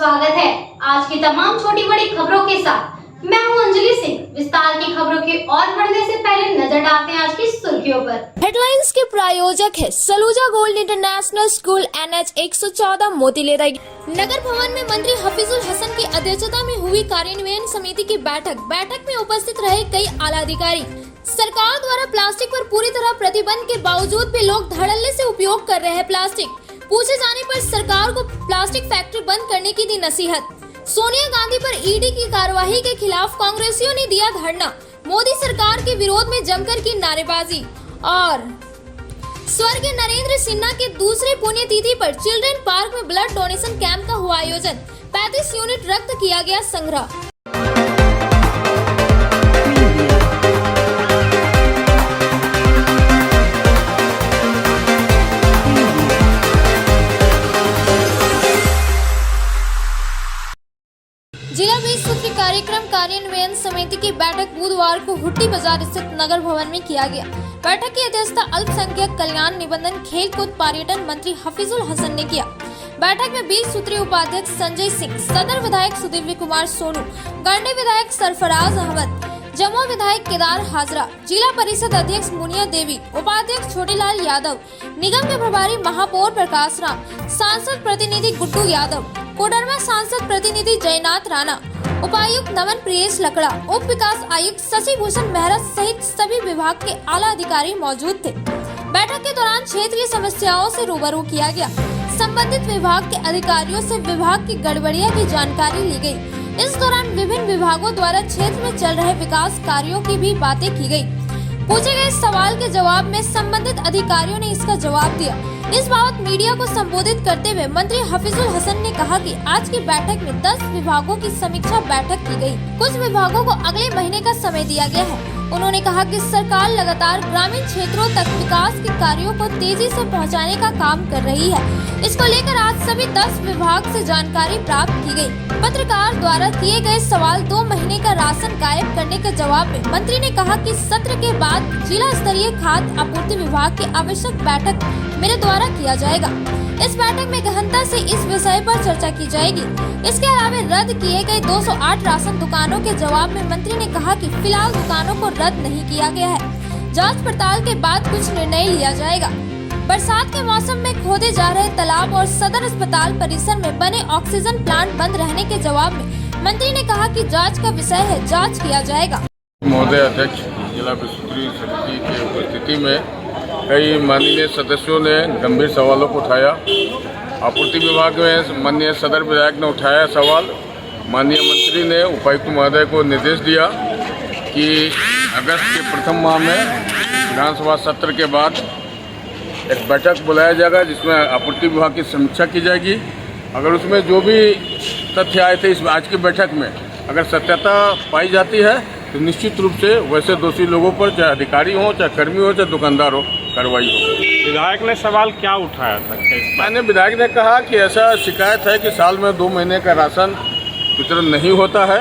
स्वागत है आज की तमाम छोटी बड़ी खबरों के साथ। मैं हूं अंजलि सिंह। विस्तार की खबरों की ओर बढ़ने से पहले नजर डालते हैं आज की सुर्खियों पर। हेडलाइंस के प्रायोजक है Saluja gold international School NH 114 मोतीलेरा। नगर भवन में मंत्री हफीजुल हसन की अध्यक्षता में हुई कार्यान्वयन समिति की बैठक में उपस्थित रहे कई आला अधिकारी। सरकार द्वारा प्लास्टिक पर पूरी तरह प्रतिबंध के बावजूद भी लोग धड़ल्ले से उपयोग कर रहे हैं प्लास्टिक। पूछे जाने पर सरकार को प्लास्टिक फैक्ट्री बंद करने की दी नसीहत। सोनिया गांधी पर ईडी की कार्यवाही के खिलाफ कांग्रेसियों ने दिया धरना। मोदी सरकार के विरोध में जमकर की नारेबाजी। और स्वर्गीय नरेंद्र सिन्हा के दूसरे पुण्यतिथि पर चिल्ड्रन पार्क में ब्लड डोनेशन कैंप का हुआ आयोजन। 35 यूनिट रक्त किया गया संग्रह। जिला 20 सूत्री कार्यक्रम कार्यान्वयन समिति की बैठक बुधवार को हुट्टी बाजार स्थित नगर भवन में किया गया। बैठक की अध्यक्षता अल्पसंख्यक कल्याण, निबंधन, खेल कूद, पर्यटन मंत्री हफीजुल हसन ने किया। बैठक में 20 सूत्री उपाध्यक्ष संजय सिंह, सदर विधायक सुदीव्य कुमार सोनू, गंडे विधायक सरफराज अहमद, जमुआ विधायक केदार हाजरा, जिला परिषद अध्यक्ष मुनिया देवी, उपाध्यक्ष छोटेलाल यादव, निगम के प्रभारी महापौर प्रकाश राम, सांसद प्रतिनिधि गुड्डू यादव, कोडरमा सांसद प्रतिनिधि जयनाथ राणा, उपायुक्त नमन प्रियेश लकड़ा, उप विकास आयुक्त शशि भूषण मेहरा सहित सभी विभाग के आला अधिकारी मौजूद थे। बैठक के दौरान क्षेत्रीय समस्याओं से रूबरू किया गया। संबंधित विभाग के अधिकारियों से विभाग की गड़बड़ियां की जानकारी ली गई। इस दौरान विभिन्न विभागों द्वारा क्षेत्र में चल रहे विकास कार्यों की भी बातें की गई। पूछे गए सवाल के जवाब में संबंधित अधिकारियों ने इसका जवाब दिया। इस बाबत मीडिया को संबोधित करते हुए मंत्री हफीजुल हसन ने कहा कि आज की बैठक में 10 विभागों की समीक्षा बैठक की गई। कुछ विभागों को अगले महीने का समय दिया गया है। उन्होंने कहा कि सरकार लगातार ग्रामीण क्षेत्रों तक विकास के कार्यों को तेजी से पहुंचाने का काम कर रही है। इसको लेकर आज सभी 10 विभाग से जानकारी प्राप्त की गई। पत्रकार द्वारा किए गए सवाल 2 महीने का राशन गायब करने के जवाब में मंत्री ने कहा कि सत्र के बाद जिला स्तरीय खाद्य आपूर्ति विभाग की आवश्यक बैठक मेरे द्वारा किया जाएगा। इस बैठक में गहनता से इस विषय पर चर्चा की जाएगी। इसके अलावा रद्द किए गए 208 राशन दुकानों के जवाब में मंत्री ने कहा कि फिलहाल दुकानों को रद्द नहीं किया गया है। जांच पड़ताल के बाद कुछ निर्णय लिया जाएगा। बरसात के मौसम में खोदे जा रहे तालाब और सदर अस्पताल परिसर में बने ऑक्सीजन प्लांट बंद रहने के जवाब में मंत्री ने कहा कि जांच का विषय है, जांच किया जाएगा। महोदय अध्यक्ष जिला विस्तृत समिति की उपस्थिति में कई माननीय सदस्यों ने गंभीर सवालों को उठाया। आपूर्ति विभाग में माननीय सदर विधायक ने उठाया सवाल। माननीय मंत्री ने उपायुक्त महोदय को निर्देश दिया कि अगस्त के प्रथम माह में विधानसभा सत्र के बाद एक बैठक बुलाया जाएगा जिसमें आपूर्ति विभाग की समीक्षा की जाएगी। अगर उसमें जो भी तथ्य आए थे इस आज की बैठक में अगर सत्यता पाई जाती है तो निश्चित रूप से वैसे दोषी लोगों पर, चाहे अधिकारी हो, चाहे कर्मी हो, चाहे दुकानदार हो, कार्रवाई हो। विधायक ने सवाल क्या उठाया था? मैंने विधायक ने कहा कि ऐसा शिकायत है कि साल में 2 महीने का राशन वितरण नहीं होता है।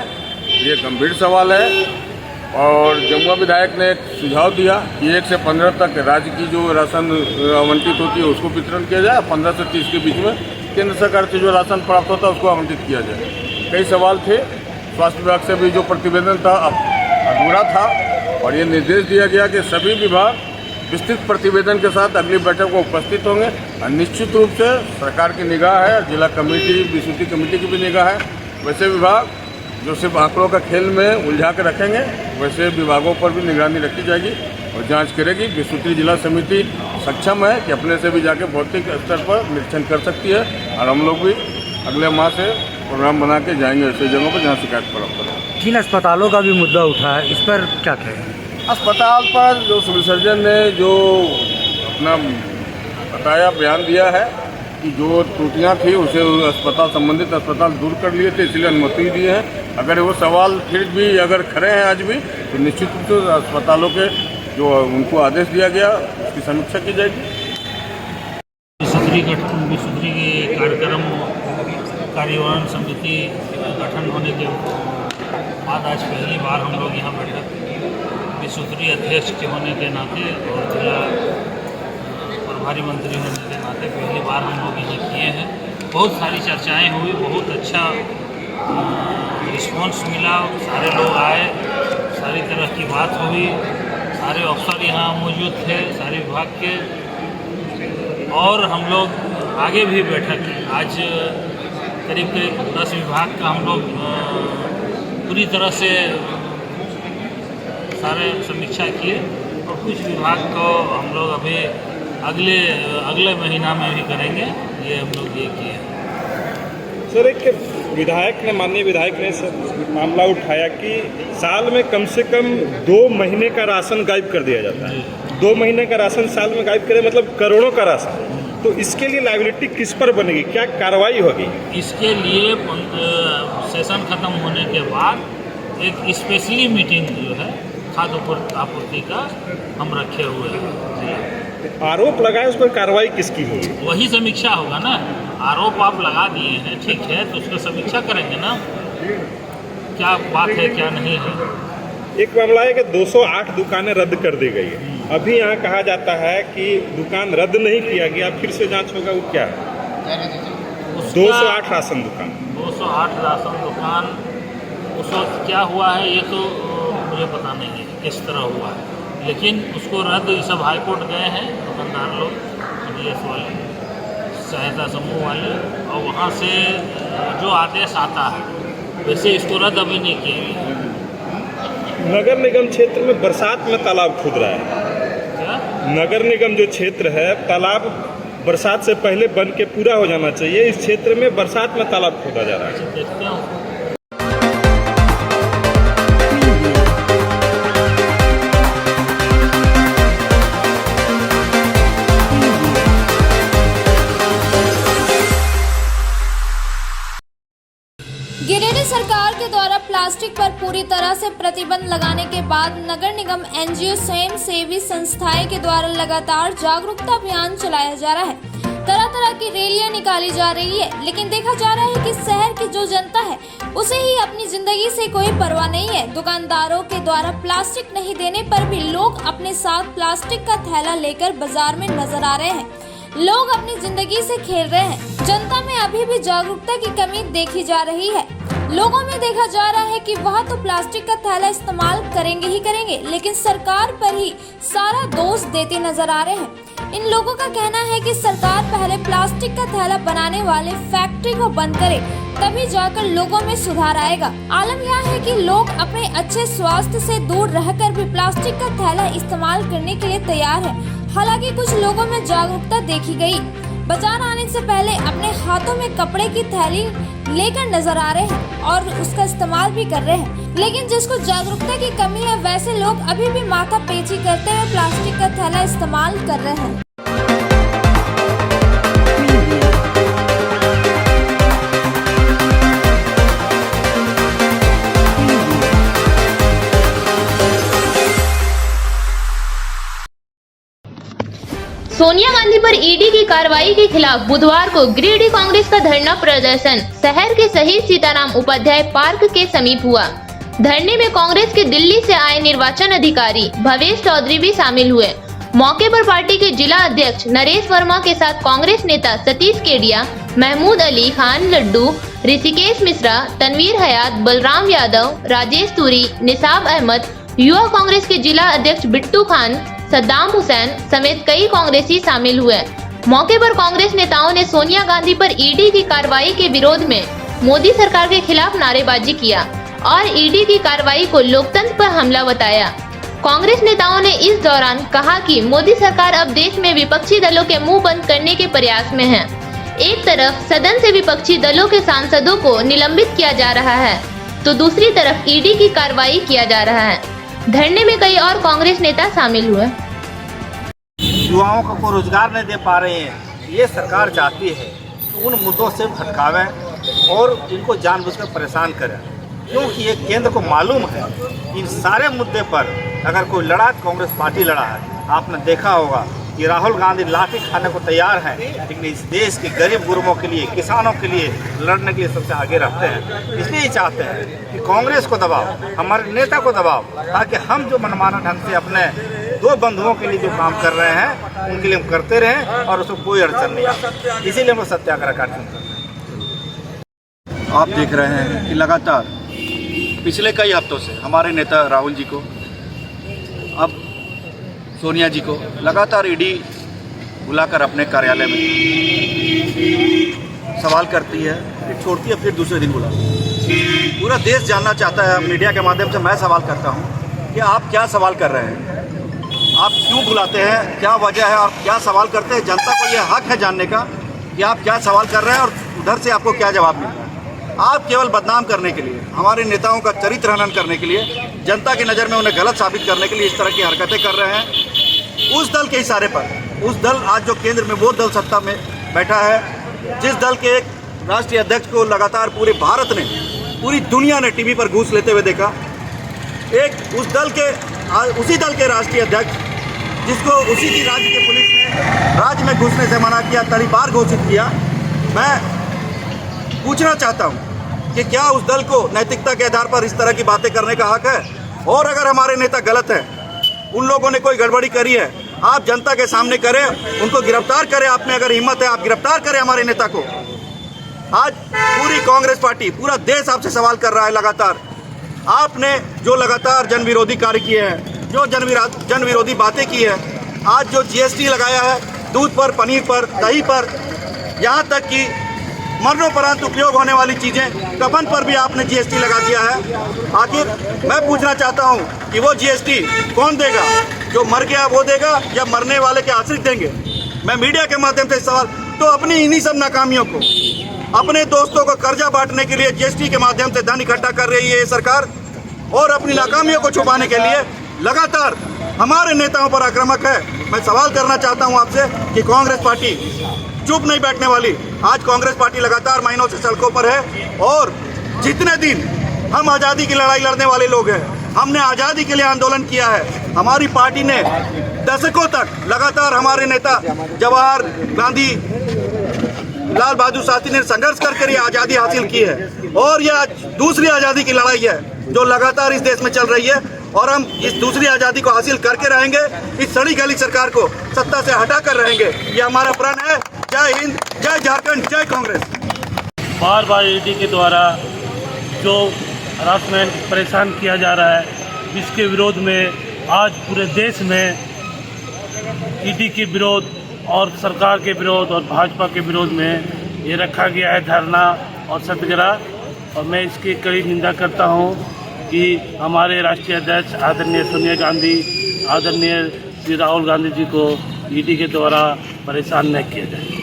ये गंभीर सवाल है। और जमुआ विधायक ने एक सुझाव दिया कि 1 से 15 तक राज्य की जो राशन आवंटित होती है उसको वितरण किया जाए। 15 से 30 के बीच में केंद्र सरकार से जो राशन प्राप्त होता है उसको आवंटित किया जाए। कई सवाल थे। स्वास्थ्य विभाग से भी जो प्रतिवेदन था अधूरा था और ये निर्देश दिया गया कि सभी विभाग विस्तृत प्रतिवेदन के साथ अगली बैठक को उपस्थित होंगे। और निश्चित रूप से सरकार की निगाह है, जिला कमेटी, विस्तृत कमेटी की भी निगाह है। वैसे विभाग जो सिर्फ आंकड़ों का खेल में उलझा कर रखेंगे वैसे विभागों पर भी निगरानी रखी जाएगी और जांच करेगी। विस्तृत जिला समिति सक्षम है कि अपने से भी जाके भौतिक स्तर पर निरीक्षण कर सकती है और हम लोग भी अगले माह से प्रोग्राम बना के जाएंगे ऐसी जगहों पर जहाँ शिकायत प्राप्त हो। 3 अस्पतालों का भी मुद्दा उठा है, इस पर क्या कहें? अस्पताल पर जो सिविल सर्जन ने जो अपना बताया, बयान दिया है कि जो त्रुटियां थी उसे अस्पताल, संबंधित अस्पताल दूर कर लिए थे, इसलिए अनुमति दी है। अगर वो सवाल फिर भी अगर खड़े हैं आज भी तो निश्चित रूप से अस्पतालों के जो उनको आदेश दिया गया उसकी समीक्षा की जाएगी। विस्तृत कार्यक्रम कार्यान्वयन समिति गठन होने के बाद आज पहली बार हम लोग यहाँ बैठक विस्तृत अध्यक्ष के होने के नाते और जिला प्रभारी मंत्री होने के नाते पहली बार हम लोग यहाँ किए हैं। बहुत सारी चर्चाएं हुई, बहुत अच्छा रिस्पॉन्स मिला, सारे लोग आए, सारी तरह की बात हुई, सारे अफसर यहाँ मौजूद थे सारे विभाग के, और हम लोग आगे भी बैठक की। आज करीब 10 विभाग का हम लोग पूरी तरह से सारे समीक्षा किए, और कुछ विभाग को हम लोग अभी अगले महीना में भी करेंगे, ये हम लोग ये किए। सर, एक माननीय विधायक ने मामला उठाया कि साल में कम से कम 2 महीने का राशन गायब कर दिया जाता है। 2 महीने का राशन साल में गायब करे मतलब करोड़ों का राशन। तो इसके लिए लायबिलिटी किस पर बनेगी, क्या कार्रवाई होगी? इसके लिए सेशन खत्म होने के बाद एक स्पेशली मीटिंग जो है खाद्य आपूर्ति का हम रखे हुए हैं। आरोप लगाए उस पर कार्रवाई किसकी होगी? वही समीक्षा होगा ना। आरोप आप लगा दिए हैं, ठीक है, तो उसका समीक्षा करेंगे ना, क्या बात है क्या नहीं है। एक मामला है कि 208 दुकानें रद्द कर दी गई है। अभी यहाँ कहा जाता है कि दुकान रद्द नहीं किया गया, फिर से जांच होगा। वो क्या है? 208 राशन दुकान 208 राशन दुकान उस वक्त क्या हुआ है ये तो मुझे पता नहीं है किस तरह हुआ है, लेकिन उसको रद्द सब हाईकोर्ट गए हैं दुकानदार लोग, DS वाले, सहायता समूह वाले, और वहाँ से जो आदेश आता है वैसे इसको रद्द अभी नहीं किया गया। नगर निगम क्षेत्र में बरसात में तालाब खुद रहा है। क्या? नगर निगम जो क्षेत्र है, तालाब बरसात से पहले बन के पूरा हो जाना चाहिए। इस क्षेत्र में बरसात में तालाब खोदा जा रहा है। देखते हैं। गिरिडीह सरकार के द्वारा प्लास्टिक पर पूरी तरह से प्रतिबंध लगाने के बाद नगर निगम, NGO, स्वयं सेवी संस्थाएं के द्वारा लगातार जागरूकता अभियान चलाया जा रहा है। तरह तरह की रैलियां निकाली जा रही है, लेकिन देखा जा रहा है कि शहर की जो जनता है उसे ही अपनी जिंदगी से कोई परवाह नहीं है। दुकानदारों के द्वारा प्लास्टिक नहीं देने पर भी लोग अपने साथ प्लास्टिक का थैला लेकर बाजार में नजर आ रहे हैं। लोग अपनी जिंदगी से खेल रहे हैं। जनता में अभी भी जागरूकता की कमी देखी जा रही है। लोगों में देखा जा रहा है कि वह तो प्लास्टिक का थैला इस्तेमाल करेंगे ही करेंगे, लेकिन सरकार पर ही सारा दोष देते नजर आ रहे हैं। इन लोगों का कहना है कि सरकार पहले प्लास्टिक का थैला बनाने वाले फैक्ट्री को बंद करे, तभी जाकर लोगों में सुधार आएगा। आलम यह है कि लोग अपने अच्छे स्वास्थ्य से दूर रहकर भी प्लास्टिक का थैला इस्तेमाल करने के लिए तैयार है। हालांकि कुछ लोगों में जागरूकता देखी गई, बाजार आने से पहले अपने हाथों में कपड़े की थैली लेकर नजर आ रहे हैं और उसका इस्तेमाल भी कर रहे हैं। लेकिन जिसको जागरूकता की कमी है, वैसे लोग अभी भी माथा पेची करते हुए प्लास्टिक का थैला इस्तेमाल कर रहे हैं। सोनिया गांधी पर ईडी की कार्रवाई के खिलाफ बुधवार को गिरिडीह कांग्रेस का धरना प्रदर्शन शहर के शहीद सीताराम उपाध्याय पार्क के समीप हुआ। धरने में कांग्रेस के दिल्ली से आए निर्वाचन अधिकारी भवेश चौधरी भी शामिल हुए। मौके पर पार्टी के जिला अध्यक्ष नरेश वर्मा के साथ कांग्रेस नेता सतीश केडिया, महमूद अली खान लड्डू, ऋषिकेश मिश्रा, तनवीर हयात, बलराम यादव, राजेश तुरी, निसाब अहमद, युवा कांग्रेस के जिला अध्यक्ष बिट्टू खान, सद्दाम हुसैन समेत कई कांग्रेसी शामिल हुए। मौके पर कांग्रेस नेताओं ने सोनिया गांधी पर ईडी की कार्रवाई के विरोध में मोदी सरकार के खिलाफ नारेबाजी किया और ईडी की कार्रवाई को लोकतंत्र पर हमला बताया। कांग्रेस नेताओं ने इस दौरान कहा कि मोदी सरकार अब देश में विपक्षी दलों के मुंह बंद करने के प्रयास में है। एक तरफ सदन से विपक्षी दलों के सांसदों को निलंबित किया जा रहा है, तो दूसरी तरफ ईडी की कार्रवाई किया जा रहा है। धरने में कई और कांग्रेस नेता शामिल हुए। युवाओं को रोजगार नहीं दे पा रहे हैं, ये सरकार चाहती है कि उन मुद्दों से भटकावें और इनको जानबूझकर परेशान करें, क्योंकि ये केंद्र को मालूम है इन सारे मुद्दे पर अगर कोई लड़ा तो कांग्रेस पार्टी लड़ा है। आपने देखा होगा कि राहुल गांधी लाठी खाने को तैयार हैं, लेकिन इस देश के गरीब गुरबों के लिए, किसानों के लिए लड़ने के लिए सबसे आगे रहते हैं। इसलिए चाहते हैं कि कांग्रेस को दबाओ, हमारे नेता को दबाओ, ताकि हम जो मनमाना ढंग से अपने दो बंधुओं के लिए जो काम कर रहे हैं उनके लिए हम करते रहें और उसको कोई अड़चन नहीं आए। इसीलिए हम लोग सत्याग्रह कार्यक्रम करते हैं। आप देख रहे हैं कि लगातार पिछले कई हफ्तों से हमारे नेता राहुल जी को, अब सोनिया जी को लगातार ईडी बुलाकर अपने कार्यालय में सवाल करती है, फिर छोड़ती है, फिर दूसरे दिन बुलाती है। पूरा देश जानना चाहता है, मीडिया के माध्यम से मैं सवाल करता हूँ कि आप क्या सवाल कर रहे हैं, आप क्यों बुलाते हैं, क्या वजह है और क्या सवाल करते हैं। जनता को यह हक है जानने का कि आप क्या सवाल कर रहे हैं और उधर से आपको क्या जवाब मिल रहा है। आप केवल बदनाम करने के लिए, हमारे नेताओं का चरित्र हनन करने के लिए, जनता की नज़र में उन्हें गलत साबित करने के लिए इस तरह की हरकतें कर रहे हैं। उस दल के इशारे पर, उस दल आज जो केंद्र में वो दल सत्ता में बैठा है, जिस दल के एक राष्ट्रीय अध्यक्ष को लगातार पूरे भारत ने, पूरी दुनिया ने टीवी पर घूस लेते हुए देखा, एक उसी दल के राष्ट्रीय अध्यक्ष जिसको उसी की राज्य की पुलिस ने राज्य में घुसने से मना किया, तड़ीपार घोषित किया। मैं पूछना चाहता हूं कि क्या उस दल को नैतिकता के आधार पर इस तरह की बातें करने का हक है? और अगर हमारे नेता गलत हैं, उन लोगों ने कोई गड़बड़ी करी है, आप जनता के सामने करें, उनको गिरफ्तार करें। आप में अगर हिम्मत है, आप गिरफ्तार करें हमारे नेता को। आज पूरी कांग्रेस पार्टी, पूरा देश आपसे सवाल कर रहा है। लगातार आपने जो लगातार जन विरोधी कार्य किए हैं, जो जन विरोधी बातें की है, आज जो जीएसटी लगाया है दूध पर, पनीर पर, दही पर, यहाँ तक कि मरणोपरांत उपयोग होने वाली चीज़ें, कफन पर भी आपने जीएसटी लगा दिया है। आखिर मैं पूछना चाहता हूँ कि वो जीएसटी कौन देगा? जो मर गया वो देगा या मरने वाले के आश्रित देंगे? मैं मीडिया के माध्यम से सवाल, तो अपनी इन्हीं सब नाकामियों को, अपने दोस्तों को कर्जा बांटने के लिए जीएसटी के माध्यम से धन इकट्ठा कर रही है ये सरकार, और अपनी नाकामियों को छुपाने के लिए लगातार हमारे नेताओं पर आक्रामक है। मैं सवाल करना चाहता हूं आपसे कि कांग्रेस पार्टी चुप नहीं बैठने वाली। आज कांग्रेस पार्टी लगातार महीनों से सड़कों पर है, और जितने दिन हम आज़ादी की लड़ाई लड़ने वाले लोग हैं, हमने आज़ादी के लिए आंदोलन किया है। हमारी पार्टी ने दशकों तक लगातार, हमारे नेता जवाहर गांधी, लाल बहादुर शास्त्री ने संघर्ष करके ये आज़ादी हासिल की है, और यह दूसरी आज़ादी की लड़ाई है जो लगातार इस देश में चल रही है, और हम इस दूसरी आज़ादी को हासिल करके रहेंगे। इस सड़ी गली सरकार को सत्ता से हटा कर रहेंगे, ये हमारा प्रण है। जय हिंद, जय झारखंड, जय कांग्रेस। बार बार ईडी के द्वारा जो हरासमेंट, परेशान किया जा रहा है, जिसके विरोध में आज पूरे देश में ईडी के विरोध और सरकार के विरोध और भाजपा के विरोध में ये रखा गया है धरना और सत्याग्रह। और मैं इसकी कड़ी निंदा करता हूँ कि हमारे राष्ट्रीय अध्यक्ष आदरणीय सोनिया गांधी, आदरणीय श्री राहुल गांधी जी को ईडी के द्वारा परेशान न किया जाए।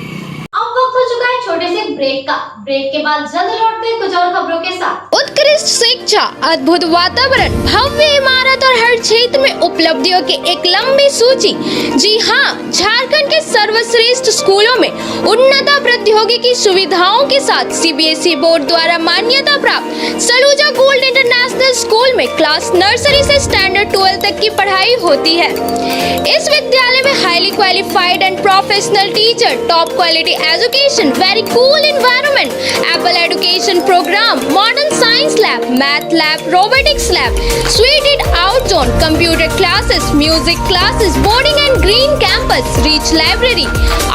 अब वक्त हो चुका है छोटे से ब्रेक का। ब्रेक के बाद जल्द लौटते हैं कुछ और खबरों के साथ। उत्कृष्ट शिक्षा, अद्भुत वातावरण, भव्य इमारत और हर क्षेत्र में उपलब्धियों की एक लंबी सूची। जी हाँ, झारखंड के सर्वश्रेष्ठ स्कूलों में उन्नत प्रौद्योगिकी सुविधाओं के साथ सीबीएसई बोर्ड द्वारा मान्यता प्राप्त सलूजा गोल्ड इंटरनेशनल स्कूल में क्लास नर्सरी से स्टैंडर्ड 12 तक की पढ़ाई होती है। इस विद्यालय में highly qualified and professional teacher, top quality education, very cool environment, apple education program, modern science lab, math lab, robotics lab, स्वीटेड out zone, computer classes, music classes, boarding and green campus, rich library,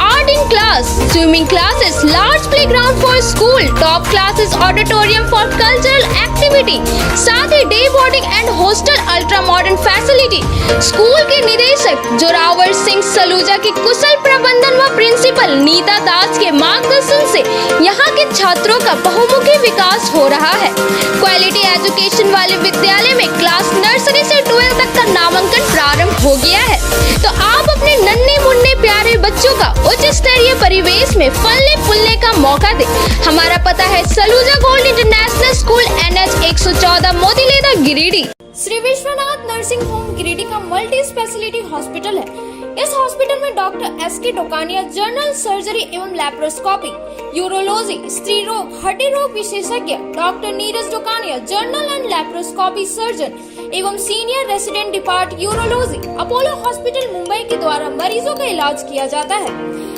art in class, swimming classes, large playground for school, top classes, auditorium for cultural activity, साथ ही day boarding and hostel, ultra modern facility. School के निदेशक जोरावर सिंह सलूजा की कुशल प्रबंधन व principal Nita दास के मार्गदर्शन से यहाँ के छात्रों का बहुमुखी विकास हो रहा है। क्वालिटी एजुकेशन वाले विद्यालय में क्लास नर्सरी से 12 तक का नामांकन प्रारंभ हो गया है, तो आप अपने नन्हे मुन्ने प्यारे बच्चों का उच्च स्तरीय परिवेश में फलने फूलने का मौका दें। हमारा पता है Saluja gold international School, NH 114, Motileda, Giridih. Shri Vishwanath nursing home Giridih का मल्टी स्पेशलिटी हॉस्पिटल है। इस हॉस्पिटल में doctor SK Dokania general surgery एवं लैप्रोस्कोपी, यूरोलॉजी, स्त्री रोग, हड्डी रोग विशेषज्ञ, doctor Neeraj Dokania general and laparoscopy surgeon एवं senior resident depart urology, Apollo hospital Mumbai के द्वारा मरीजों का इलाज किया जाता है।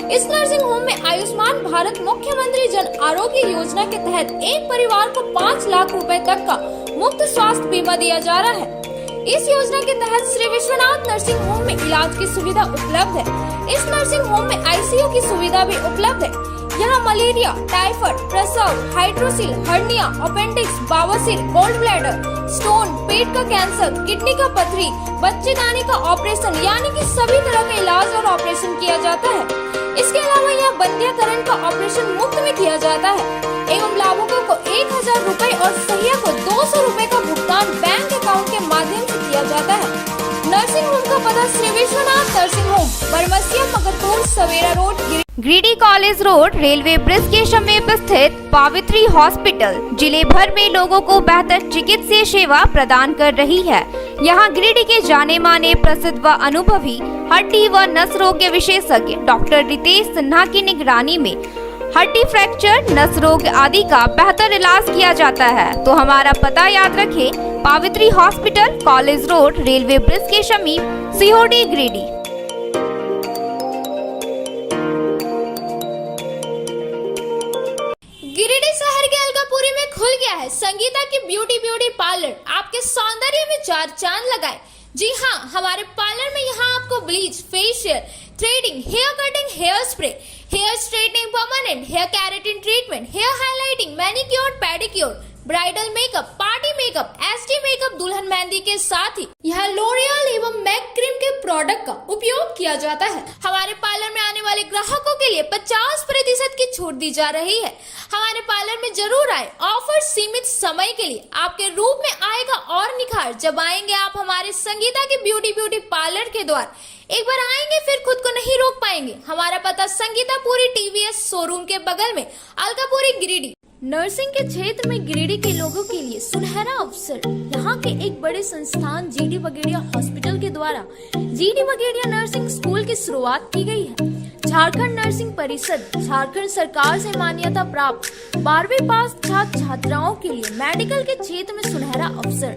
इस नर्सिंग होम में आयुष्मान भारत मुख्यमंत्री जन आरोग्य योजना के तहत एक परिवार को 5 लाख रुपए तक का मुफ्त स्वास्थ्य बीमा दिया जा रहा है। इस योजना के तहत श्री विश्वनाथ नर्सिंग होम में इलाज की सुविधा उपलब्ध है। इस नर्सिंग होम में ICU की सुविधा भी उपलब्ध है। यहाँ मलेरिया, टाइफाइड, प्रसव, हाइड्रोसिल, हर्निया, अपेंडिक्स, बवासीर, गोल्ड ब्लैडर, स्टोन, पेट का कैंसर, किडनी का पथरी, बच्चेदानी का ऑपरेशन यानी कि सभी तरह का इलाज और ऑपरेशन किया जाता है। इसके अलावा यहाँ बंध्याकरण का ऑपरेशन मुफ्त में किया जाता है एवं लाभुकों को 1000 रुपए और सहिया को 200 रुपए का भुगतान बैंक अकाउंट के माध्यम से किया जाता है। नर्सिंग होम का पता Shri Vishwanath nursing home, Baramsia, Magarpur, Savera road, Giridih college road, railway bridge के समीप स्थित पावित्री हॉस्पिटल जिले भर में लोगों को बेहतर चिकित्सीय सेवा प्रदान कर रही है। यहाँ गिरिडीह के जाने माने प्रसिद्ध व अनुभवी हड्डी व नस रोग के विशेषज्ञ डॉक्टर रितेश सिन्हा की निगरानी में हड्डी फ्रैक्चर, नस रोग आदि का बेहतर इलाज किया जाता है। तो हमारा पता याद रखें, Pavitri hospital, college road, railway bridge के समीप, सीहोडी, गिरिडीह। गिरिडीह शहर के अलकापुरी में खुल गया है संगीता की ब्यूटी पार्लर। आपके सौंदर्य में चार चांद लगाए। जी हाँ, हमारे पार्लर में यहाँ आपको bleach, facial, threading, hair cutting, hair spray, hair straightening, permanent hair keratin treatment, hair highlighting, manicure, pedicure, bridal makeup, party makeup, SD makeup, दुल्हन मेहंदी के साथ ही यहाँ लोरियल एवं मैक क्रीम के प्रोडक्ट का उपयोग किया जाता है। हमारे पार्लर में आने वाले ग्राहकों के लिए 50% की छूट दी जा रही है। हमारे पार्लर में जरूर आए, ऑफर सीमित समय के लिए। आपके रूप में आएगा और निखार जब आएंगे आप हमारे संगीता की ब्यूटी पार्लर के द्वार। एक बार आएंगे फिर खुद को नहीं रोक पाएंगे। हमारा पता संगीता पूरी टीवीएस शोरूम के बगल में, अलकापुरी, गिरिडीह। नर्सिंग के क्षेत्र में गिरिडीह के लोगों के लिए सुनहरा अवसर। यहाँ के एक बड़े संस्थान GD बगेड़िया हॉस्पिटल के द्वारा GD बगेड़िया नर्सिंग स्कूल की शुरुआत की गई है। झारखंड नर्सिंग परिषद, झारखंड सरकार से मान्यता प्राप्त 12वीं पास छात्र छात्राओं के लिए मेडिकल के क्षेत्र में सुनहरा अवसर।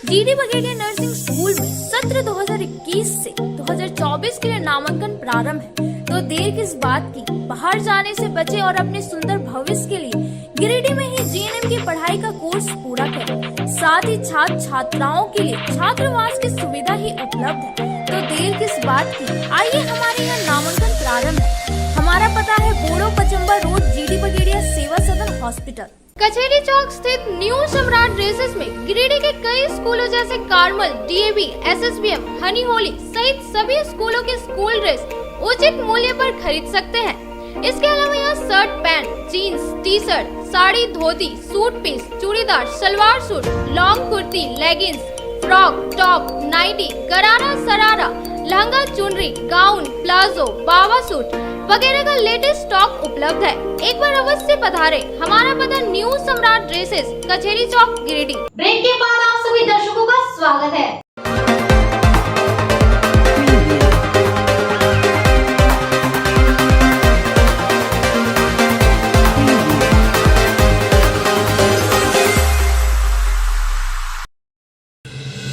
GD बगेड़िया नर्सिंग स्कूल में सत्र 2021 से 2024 के लिए नामांकन प्रारंभ है। तो देर किस बात की, बाहर जाने से बचे और अपने सुंदर भविष्य के लिए गिरिडीह में ही GNM की पढ़ाई का कोर्स पूरा करें। साथ ही छात्र छात्राओं के लिए छात्रावास की सुविधा ही उपलब्ध है। तो देर किस बात की, आइए हमारे यहाँ नामांकन प्रारंभ है। हमारा पता है बोड़ो पचम्बा रोड, GD बगेड़िया सेवा सदन हॉस्पिटल, कचहरी चौक स्थित न्यू सम्राट ड्रेसेस में गिरिडीह के कई स्कूलों जैसे Carmel, DAV, SSBM, Honey Holi सहित सभी स्कूलों के स्कूल ड्रेस उचित मूल्य पर खरीद सकते हैं। इसके अलावा यहाँ shirt, pant, jeans, t-shirt, sari, dhoti, suit piece, churidar, salwar suit, long kurti, leggings, frock, top, nightie, gharara, sharara, lehenga, चुनरी, गाउन, प्लाजो, बावा सूट वगैरह का लेटेस्ट स्टॉक उपलब्ध है। एक बार अवश्य पधारे। हमारा पता न्यू सम्राट ड्रेसेस, कचहरी चौक, गिरिडीह। ब्रेक के बाद आप सभी दर्शकों का स्वागत है।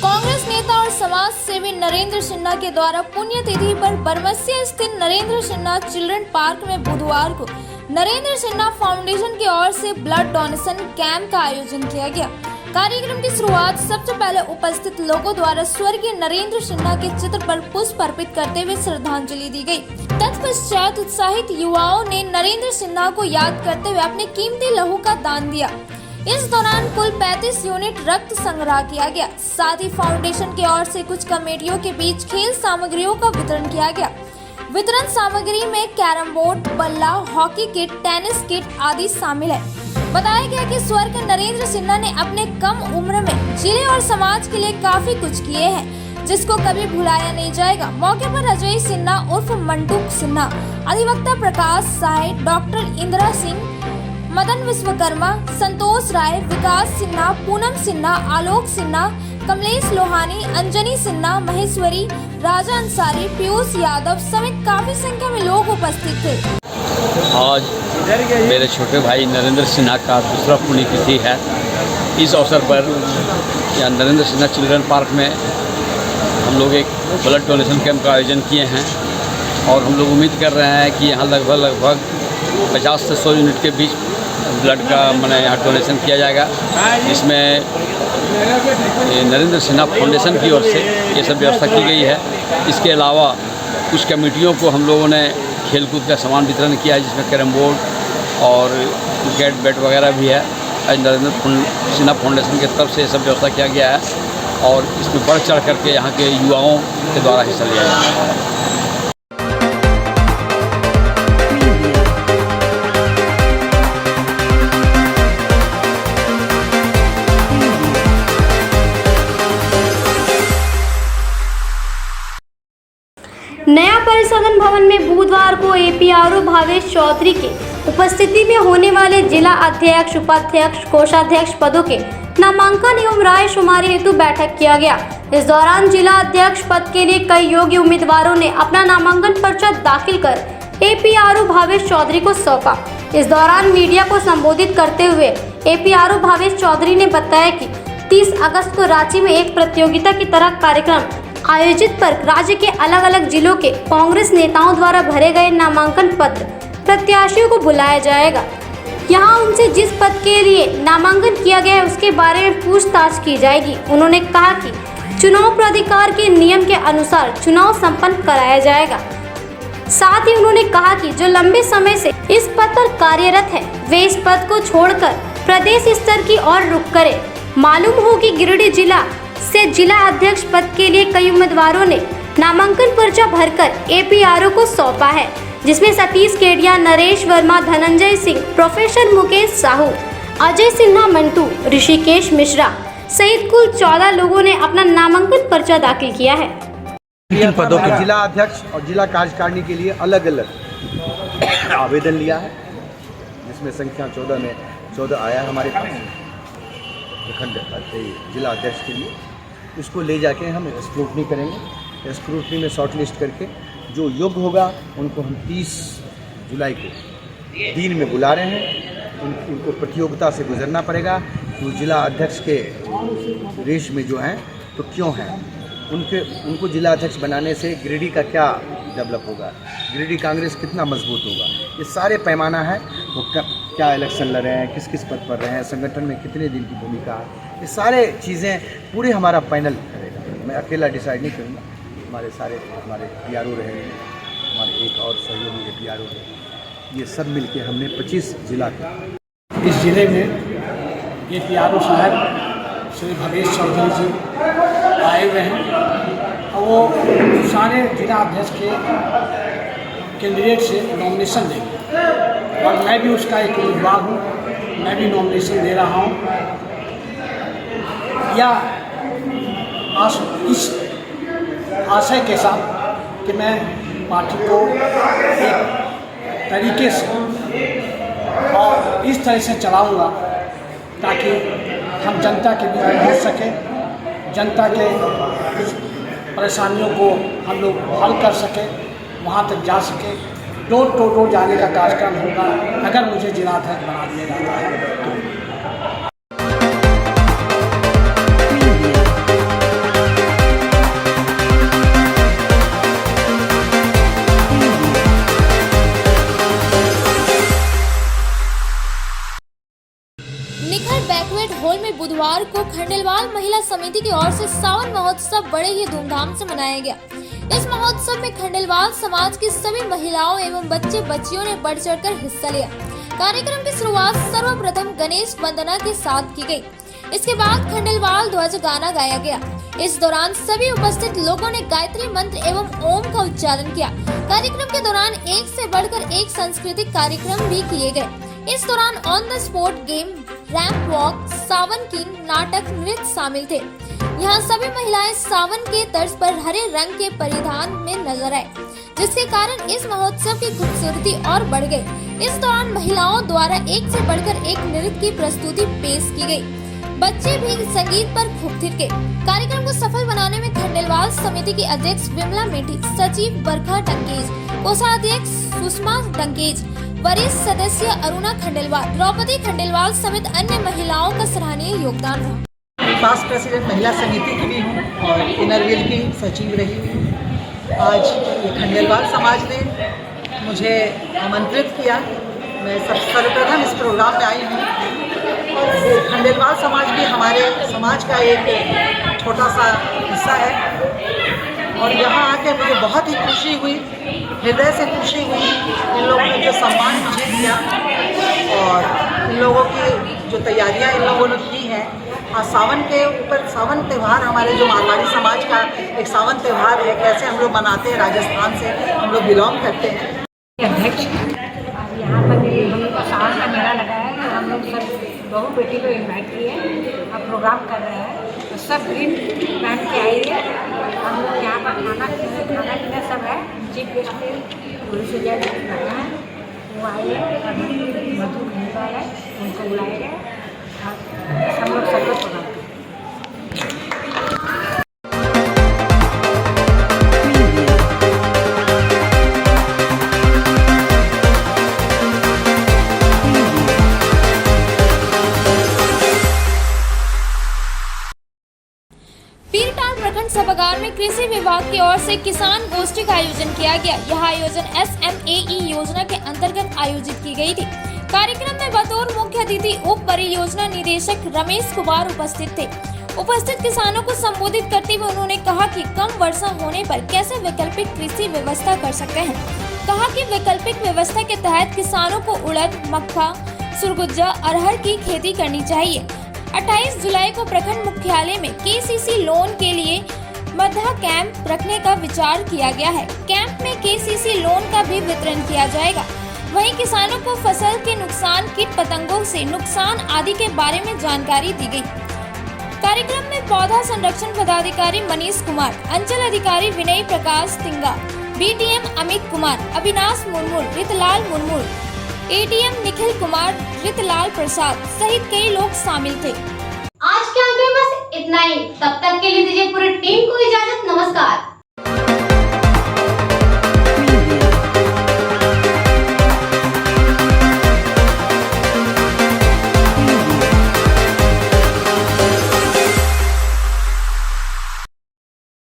कांग्रेस नेता और समाज सेवी नरेंद्र सिन्हा के द्वारा पुण्यतिथि पर बरमसिया स्थित नरेंद्र सिन्हा चिल्ड्रन पार्क में बुधवार को नरेंद्र सिन्हा फाउंडेशन की ओर से ब्लड डोनेशन कैंप का आयोजन किया गया। कार्यक्रम की शुरुआत सबसे पहले उपस्थित लोगों द्वारा स्वर्गीय नरेंद्र सिन्हा के चित्र पर पुष्प अर्पित करते हुए श्रद्धांजलि दी गई। तत्पश्चात उत्साहित युवाओं ने नरेंद्र सिन्हा को याद करते हुए अपने कीमती लहू का दान दिया। इस दौरान कुल 35 यूनिट रक्त संग्रह किया गया। साथ ही फाउंडेशन की ओर से कुछ कमेटियों के बीच खेल सामग्रियों का वितरण किया गया। वितरण सामग्री में कैरम बोर्ड, बल्ला, हॉकी किट, टेनिस किट आदि शामिल है। बताया गया कि स्वर्गीय नरेंद्र सिन्हा ने अपने कम उम्र में जिले और समाज के लिए काफी कुछ किए हैं, जिसको कभी भुलाया नहीं जाएगा। मौके पर अजय सिन्हा उर्फ मंटू सिन्हा, अधिवक्ता प्रकाश साय, डॉक्टर इंदिरा सिंह, मदन विश्वकर्मा, संतोष राय, विकास सिन्हा, पूनम सिन्हा, आलोक सिन्हा, कमलेश लोहानी, अंजनी सिन्हा, महेश्वरी, राजा अंसारी, पीयूष यादव समेत काफी संख्या में लोग उपस्थित थे। आज मेरे छोटे भाई नरेंद्र सिन्हा का दूसरा पुण्यतिथि है। इस अवसर पर यहाँ नरेंद्र सिन्हा चिल्ड्रन पार्क में हम लोग एक ब्लड डोनेशन कैंप का आयोजन किए हैं और हम लोग उम्मीद कर रहे हैं कि यहाँ लगभग 50 से 100 यूनिट के बीच ब्लड का यहाँ डोनेशन किया जाएगा। इसमें नरेंद्र सिन्हा फाउंडेशन की ओर से ये सब व्यवस्था की गई है। इसके अलावा कुछ कमेटियों को हम लोगों ने खेलकूद का सामान वितरण किया है, जिसमें कैरम बोर्ड, और क्रिकेट बैट वगैरह भी है। आज नरेंद्र सिन्हा फाउंडेशन की तरफ से सब व्यवस्था किया गया है और इसमें बढ़ चढ़ करके यहाँ के युवाओं के द्वारा हिस्सा लिया जाता है। नया परिसदन भवन में बुधवार को एपीआरओ भावेश चौधरी के उपस्थिति में होने वाले जिला अध्यक्ष, उपाध्यक्ष, कोषाध्यक्ष पदों के नामांकन एवं राय शुमारी हेतु बैठक किया गया। इस दौरान जिला अध्यक्ष पद के लिए कई योग्य उम्मीदवारों ने अपना नामांकन पर्चा दाखिल कर एपीआरओ भावेश चौधरी को सौंपा। इस दौरान मीडिया को संबोधित करते हुए एपीआरओ भावेश चौधरी ने बताया कि 30 अगस्त को रांची में एक प्रतियोगिता की तरह कार्यक्रम आयोजित पर राज्य के अलग अलग जिलों के कांग्रेस नेताओं द्वारा भरे गए नामांकन पत्र प्रत्याशियों को बुलाया जाएगा। यहां उनसे जिस पद के लिए नामांकन किया गया है उसके बारे में पूछताछ की जाएगी। उन्होंने कहा कि चुनाव प्राधिकार के नियम के अनुसार चुनाव संपन्न कराया जाएगा। साथ ही उन्होंने कहा कि जो लंबे समय से इस पद पर कार्यरत है वे इस पद को छोड़कर प्रदेश स्तर की ओर रुख करें। मालूम हो कि गिरिडीह जिला से जिला अध्यक्ष पद के लिए कई उम्मीदवारों ने नामांकन पर्चा भरकर एपीआरओ को सौंपा है, जिसमें सतीश केडिया, नरेश वर्मा, धनंजय सिंह, प्रोफेसर मुकेश साहू, अजय सिन्हा मंटू, ऋषिकेश मिश्रा सहित कुल 14 लोगों ने अपना नामांकन पर्चा दाखिल किया है। इन पदों के जिला अध्यक्ष और जिला कार्यकारिणी के लिए अलग अलग आवेदन लिया है, जिसमें संख्या 14 आया है हमारे पास प्रखंड जिला अध्यक्ष के लिए। इसको ले जाके हम स्क्रूटनी करेंगे। स्क्रूटनी में शॉर्ट लिस्ट करके जो योग्य होगा उनको हम 30 जुलाई को दिन में बुला रहे हैं। उनको प्रतियोगिता से गुजरना पड़ेगा। तो जिला अध्यक्ष के रेस में जो हैं तो क्यों हैं, उनको जिला अध्यक्ष बनाने से गिरिडीह का क्या डेवलप होगा, गिरिडीह कांग्रेस कितना मजबूत होगा, ये सारे पैमाना है। वो क्या इलेक्शन लड़ रहे हैं, किस किस पद पर रहे हैं, संगठन में कितने दिन की भूमिका है, ये सारे चीज़ें पूरे हमारा पैनल करेगा। मैं अकेला डिसाइड नहीं करूँगा, हमारे पीआरओ रहेंगे, हमारे एक और सहयोगी पीआरओ है, ये सब मिलके हमने 25 जिला का इस जिले में ये पीआरओ साहब श्री भवेश चौधरी जी आए हुए हैं और वो सारे जिला अध्यक्ष के कैंडिडेट से नॉमिनेशन देंगे और मैं भी उसका एक उम्मीदवार हूँ। मैं भी नॉमिनेशन दे रहा हूँ या इस आशय के साथ कि मैं पार्टी को एक तरीके से और इस तरह से चलाऊँगा ताकि हम जनता के बीच में घुस सके, जनता के परेशानियों को हम लोग हल कर सके, वहाँ तक जा सके। डोर टू डोर जाने का कार्यक्रम होगा अगर मुझे जिला अध्यक्ष बना दिया जाता है तो। निखर बैंक्वेट हॉल में बुधवार को खंडेलवाल महिला समिति की ओर से सावन महोत्सव बड़े ही धूमधाम से मनाया गया। इस महोत्सव में खंडेलवाल समाज की सभी महिलाओं एवं बच्चे बच्चियों ने बढ़ चढ़कर हिस्सा लिया। कार्यक्रम की शुरुआत सर्वप्रथम गणेश वंदना के साथ की गई। इसके बाद खंडेलवाल ध्वज गाना गाया गया। इस दौरान सभी उपस्थित लोगों ने गायत्री मंत्र एवं ओम का उच्चारण किया। कार्यक्रम के दौरान एक से बढ़कर एक सांस्कृतिक कार्यक्रम भी किए गए। इस दौरान on the spot game, ramp walk, Sawan king, नाटक, नृत्य शामिल थे। यहाँ सभी महिलाएं सावन के तर्ज पर हरे रंग के परिधान में नजर आए, जिसके कारण इस महोत्सव की खूबसूरती और बढ़ गई। इस दौरान महिलाओं द्वारा एक से बढ़कर एक नृत्य की प्रस्तुति पेश की गई। बच्चे भी संगीत पर खूब थिरके। कार्यक्रम को सफल बनाने में खंडेलवाल समिति की अध्यक्ष विमला मेठी, सचिव बरखा डंकेज, कोषाध्यक्ष सुषमा डंकेज, वरिष्ठ सदस्य अरुणा खंडेलवाल, द्रौपदी खंडेलवाल समेत अन्य महिलाओं का सराहनीय योगदान रहा। पास्ट प्रेसिडेंट महिला समिति की भी हूँ और इनरव्हील की सचिव रही हूँ। आज ये खंडेलवाल समाज ने मुझे आमंत्रित किया। मैं सर्वप्रथम इस प्रोग्राम में आई हूँ और खंडेलवाल समाज भी हमारे समाज का एक छोटा सा हिस्सा है और यहाँ आके मुझे बहुत ही खुशी हुई हृदय से खुशी हुई इन लोगों ने जो सम्मान मुझे दिया और इन लोगों की जो तैयारियां इन लोगों ने की हैं। और सावन के ऊपर सावन त्यौहार हमारे जो मारवाड़ी समाज का एक सावन त्यौहार है, कैसे हम लोग मनाते हैं, राजस्थान से हम लोग बिलोंग करते हैं। अध्यक्ष यहाँ पर हम लोग सावन का मेला लगा है, तो हम लोग सब बहू बेटी को इन्वाइट किए और प्रोग्राम कर रहे हैं, तो सब ग्रीन पहन के आइए। हम लोग यहाँ पर खाना पीना सब है। चीफ गेस्ट पे पुलिस से जज लगा है, वो आइए, मधु घंटा है, उनको बुलाए गए और हम लोग सबको प्रोग्राम करें। पीरटाल प्रखंड सभागार में कृषि विभाग की ओर से किसान गोष्ठी का आयोजन किया गया। यह आयोजन SMAE योजना के अंतर्गत आयोजित की गई थी। कार्यक्रम में बतौर मुख्य अतिथि उप परियोजना निदेशक रमेश कुमार उपस्थित थे। उपस्थित किसानों को संबोधित करते हुए उन्होंने कहा कि कम वर्षा होने पर कैसे वैकल्पिक कृषि व्यवस्था कर सकते हैं। कहा कि वैकल्पिक व्यवस्था के तहत किसानों को उड़द, मक्का, सुरगुजा, अरहर की खेती करनी चाहिए। 28 जुलाई को प्रखंड मुख्यालय में KCC लोन के लिए मध्य कैंप रखने का विचार किया गया है। कैंप में KCC लोन का भी वितरण किया जाएगा। वहीं किसानों को फसल के नुकसान, कीट पतंगों से नुकसान आदि के बारे में जानकारी दी गई। कार्यक्रम में पौधा संरक्षण पदाधिकारी मनीष कुमार, अंचल अधिकारी विनय प्रकाश तिंगा, BDM अमित कुमार, अविनाश मुर्मू, रितलाल मुर्मू, ADM निखिल कुमार, रितलाल प्रसाद सहित कई लोग शामिल थे। आज के अंक में बस इतना ही। तब तक के लिए दीजिए पूरी टीम को इजाजत। नमस्कार।